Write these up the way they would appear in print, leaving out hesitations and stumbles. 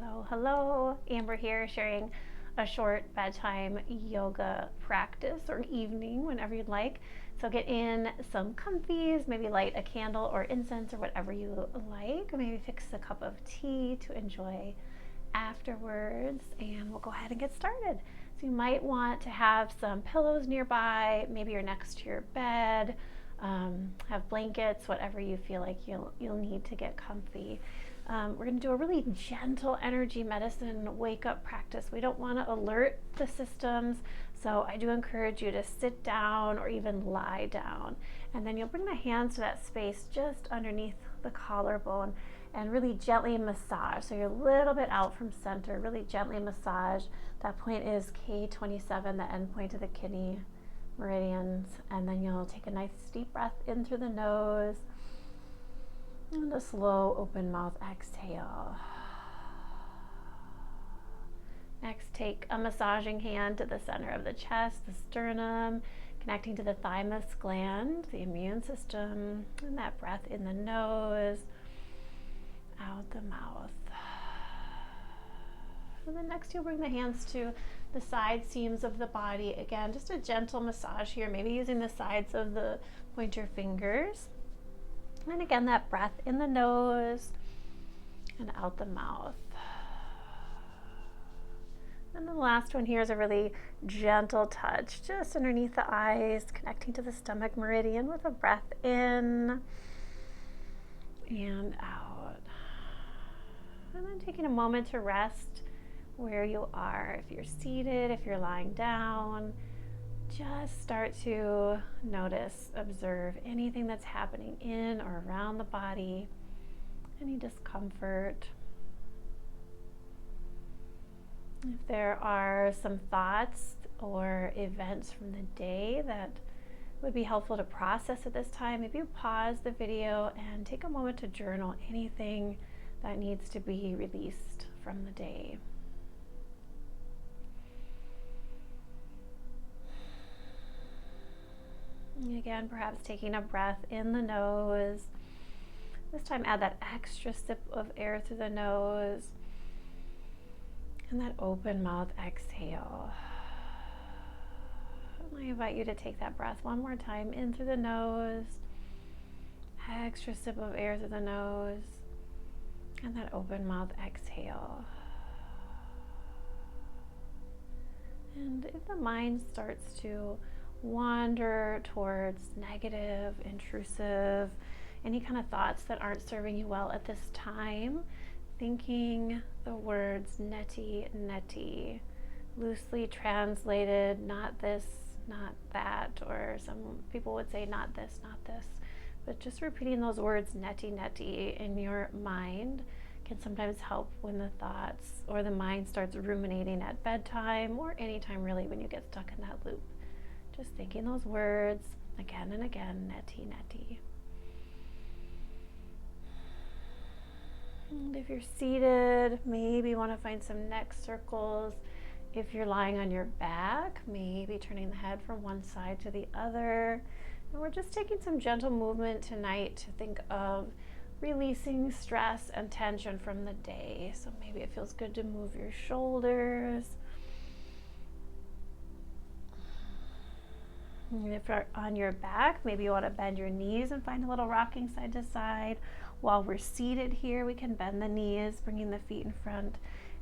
Hello, hello. Amber here, sharing a short bedtime yoga practice or evening, whenever you'd like. So get in some comfies, maybe light a candle or incense or whatever you like. Maybe fix a cup of tea to enjoy afterwards, and we'll go ahead and get started. So you might want to have some pillows nearby. Maybe you're next to your bed. Have blankets, whatever you feel like you'll need to get comfy. We're going to do a really gentle energy medicine wake up practice. We don't want to alert the systems, so I do encourage you to sit down or even lie down. And then you'll bring the hands to that space just underneath the collarbone and really gently massage. So you're a little bit out from center, really gently massage. That point is K27, the end point of the kidney meridians. And then you'll take a nice deep breath in through the nose. And a slow open mouth exhale. Next, take a massaging hand to the center of the chest, the sternum, connecting to the thymus gland, the immune system, and that breath in the nose, out the mouth. And then next you'll bring the hands to the side seams of the body. Again, just a gentle massage here, maybe using the sides of the pointer fingers. And again, that breath in the nose and out the mouth. And the last one here is a really gentle touch just underneath the eyes, connecting to the stomach meridian with a breath in and out. And then taking a moment to rest where you are. If you're seated, if you're lying down, just start to notice, observe anything that's happening in or around the body, any discomfort. If there are some thoughts or events from the day that would be helpful to process at this time, maybe you pause the video and take a moment to journal anything that needs to be released from the day. Again, perhaps taking a breath in the nose. This time add that extra sip of air through the nose. And that open mouth exhale. And I invite you to take that breath one more time in through the nose. Extra sip of air through the nose. And that open mouth exhale. And if the mind starts to wander towards negative, intrusive, any kind of thoughts that aren't serving you well at this time, thinking the words neti, neti, loosely translated, not this, not that, or some people would say not this, not this, but just repeating those words neti, neti in your mind can sometimes help when the thoughts or the mind starts ruminating at bedtime or anytime really when you get stuck in that loop. Just thinking those words again and again, neti, neti. And if you're seated, maybe you want to find some neck circles. If you're lying on your back, maybe turning the head from one side to the other. And we're just taking some gentle movement tonight to think of releasing stress and tension from the day. So maybe it feels good to move your shoulders. And if you're on your back, maybe you want to bend your knees and find a little rocking side to side. While we're seated here, we can bend the knees, bringing the feet in front,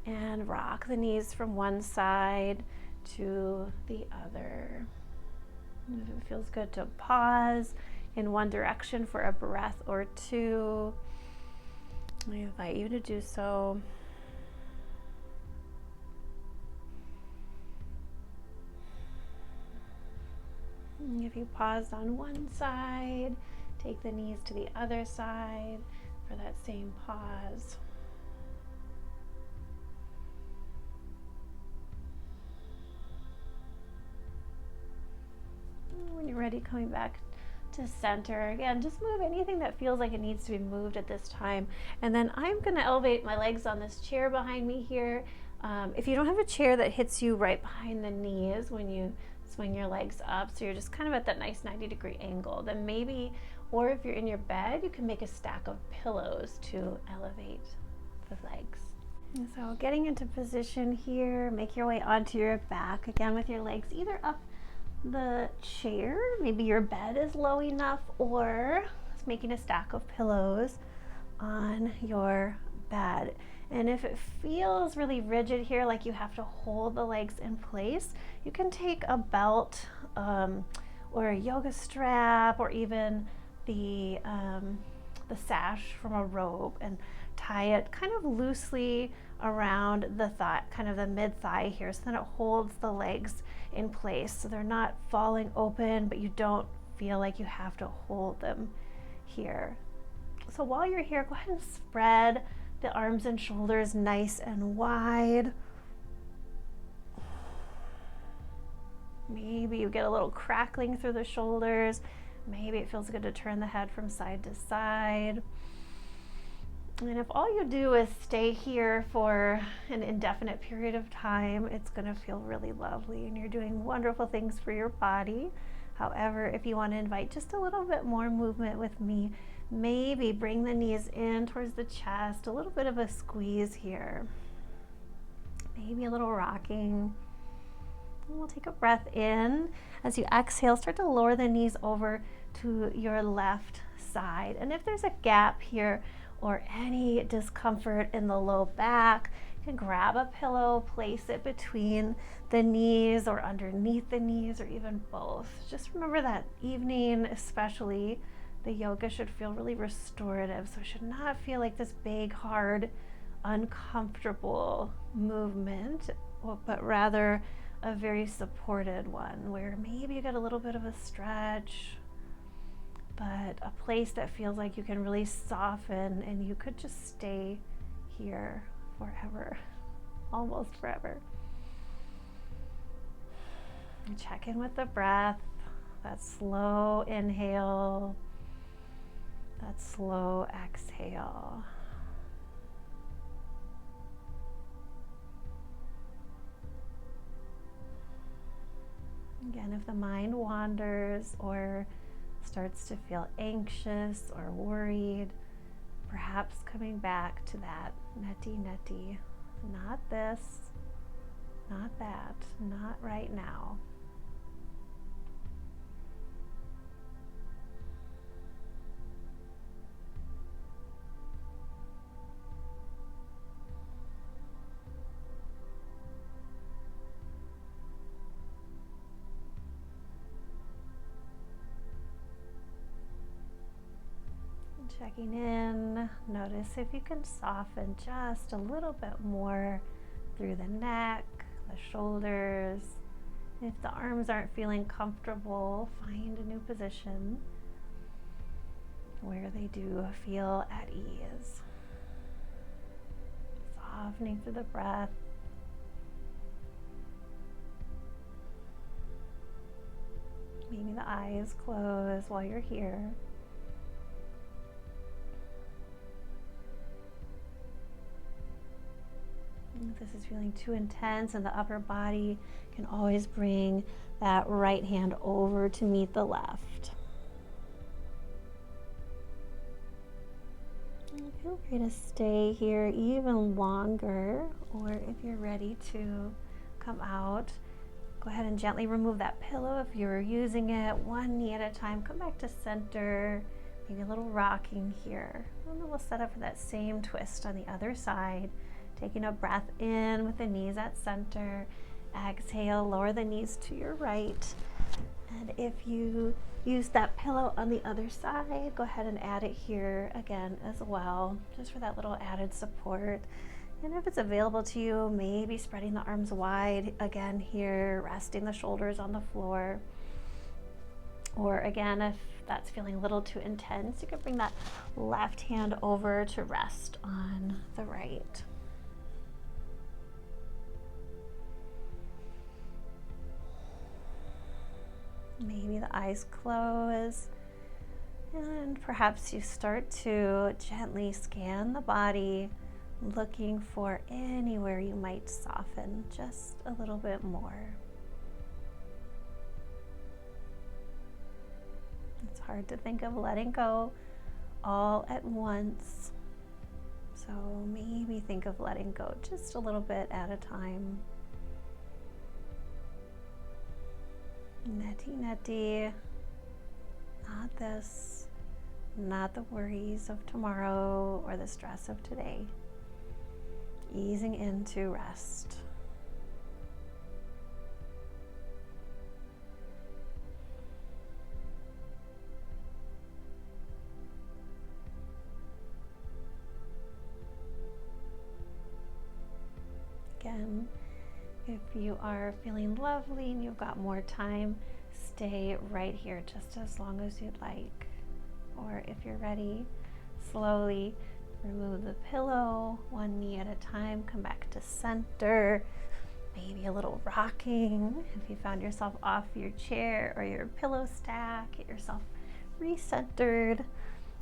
and rock the knees from one side to the other. And if it feels good to pause in one direction for a breath or two, I invite you to do so. If you paused on one side, take the knees to the other side for that same pause. When you're ready, coming back to center. Again, just move anything that feels like it needs to be moved at this time. And then I'm going to elevate my legs on this chair behind me here. If you don't have a chair that hits you right behind the knees when you swing your legs up, so you're just kind of at that nice 90-degree angle, then maybe, or if you're in your bed, you can make a stack of pillows to elevate the legs. And so getting into position here, make your way onto your back again with your legs either up the chair, maybe your bed is low enough, or making a stack of pillows on your bed. And if it feels really rigid here, like you have to hold the legs in place, you can take a belt or a yoga strap, or even the sash from a robe, and tie it kind of loosely around the thigh, kind of the mid thigh here, so then it holds the legs in place so they're not falling open, but you don't feel like you have to hold them here. So while you're here, go ahead and spread the arms and shoulders nice and wide. Maybe you get a little crackling through the shoulders. Maybe it feels good to turn the head from side to side. And if all you do is stay here for an indefinite period of time, it's going to feel really lovely and you're doing wonderful things for your body. However, if you want to invite just a little bit more movement with me, maybe bring the knees in towards the chest, a little bit of a squeeze here. Maybe a little rocking. And we'll take a breath in. As you exhale, start to lower the knees over to your left side. And if there's a gap here or any discomfort in the low back, you can grab a pillow, place it between the knees or underneath the knees, or even both. Just remember that evening, especially, the yoga should feel really restorative. So it should not feel like this big, hard, uncomfortable movement, but rather a very supported one where maybe you get a little bit of a stretch, but a place that feels like you can really soften and you could just stay here forever, almost forever. And check in with the breath, that slow inhale, that slow exhale. Again, if the mind wanders or starts to feel anxious or worried, perhaps coming back to that neti, not this, not that, not right now. Checking in, notice if you can soften just a little bit more through the neck, the shoulders. If the arms aren't feeling comfortable, find a new position where they do feel at ease. Softening through the breath. Maybe the eyes close while you're here. If this is feeling too intense in the upper body, you can always bring that right hand over to meet the left. And feel free to stay here even longer, or if you're ready to come out, go ahead and gently remove that pillow if you're using it, one knee at a time. Come back to center, maybe a little rocking here. And then we'll set up for that same twist on the other side. Taking a breath in with the knees at center. Exhale, lower the knees to your right. And if you use that pillow on the other side, go ahead and add it here again as well, just for that little added support. And if it's available to you, maybe spreading the arms wide again here, resting the shoulders on the floor. Or again, if that's feeling a little too intense, you can bring that left hand over to rest on the right. Maybe the eyes close, and perhaps you start to gently scan the body, looking for anywhere you might soften just a little bit more. It's hard to think of letting go all at once. So maybe think of letting go just a little bit at a time. Neti neti, not this, not the worries of tomorrow or the stress of today. Easing into rest. Again, if you are feeling lovely and you've got more time, stay right here just as long as you'd like. Or if you're ready, slowly remove the pillow, one knee at a time, come back to center. Maybe a little rocking. If you found yourself off your chair or your pillow stack, get yourself recentered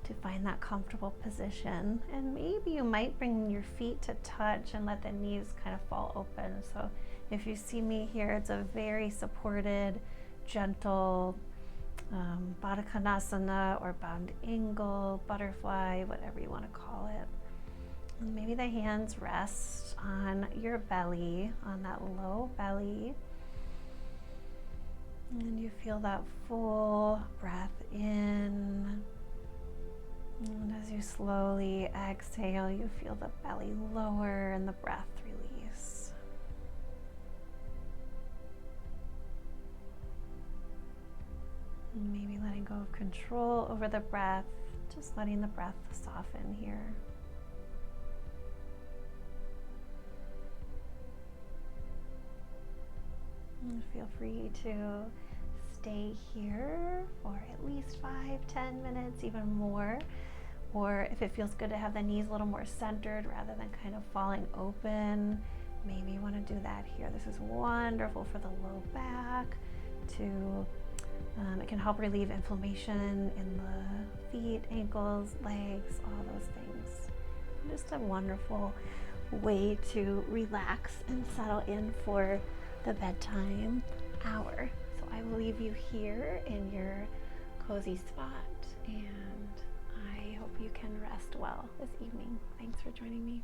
to find that comfortable position. And maybe you might bring your feet to touch and let the knees kind of fall open. So if you see me here, it's a very supported, gentle Baddha Konasana or bound angle, butterfly, whatever you want to call it. And maybe the hands rest on your belly, on that low belly. And you feel that full breath in. And as you slowly exhale, you feel the belly lower and the breath release. And maybe letting go of control over the breath, just letting the breath soften here. And feel free to stay here for at least 5-10 minutes, even more. Or if it feels good to have the knees a little more centered rather than kind of falling open, maybe you want to do that here. This is wonderful for the low back. It can help relieve inflammation in the feet, ankles, legs, all those things. Just a wonderful way to relax and settle in for the bedtime hour. So I will leave you here in your cozy spot, and I hope you can rest well this evening. Thanks for joining me.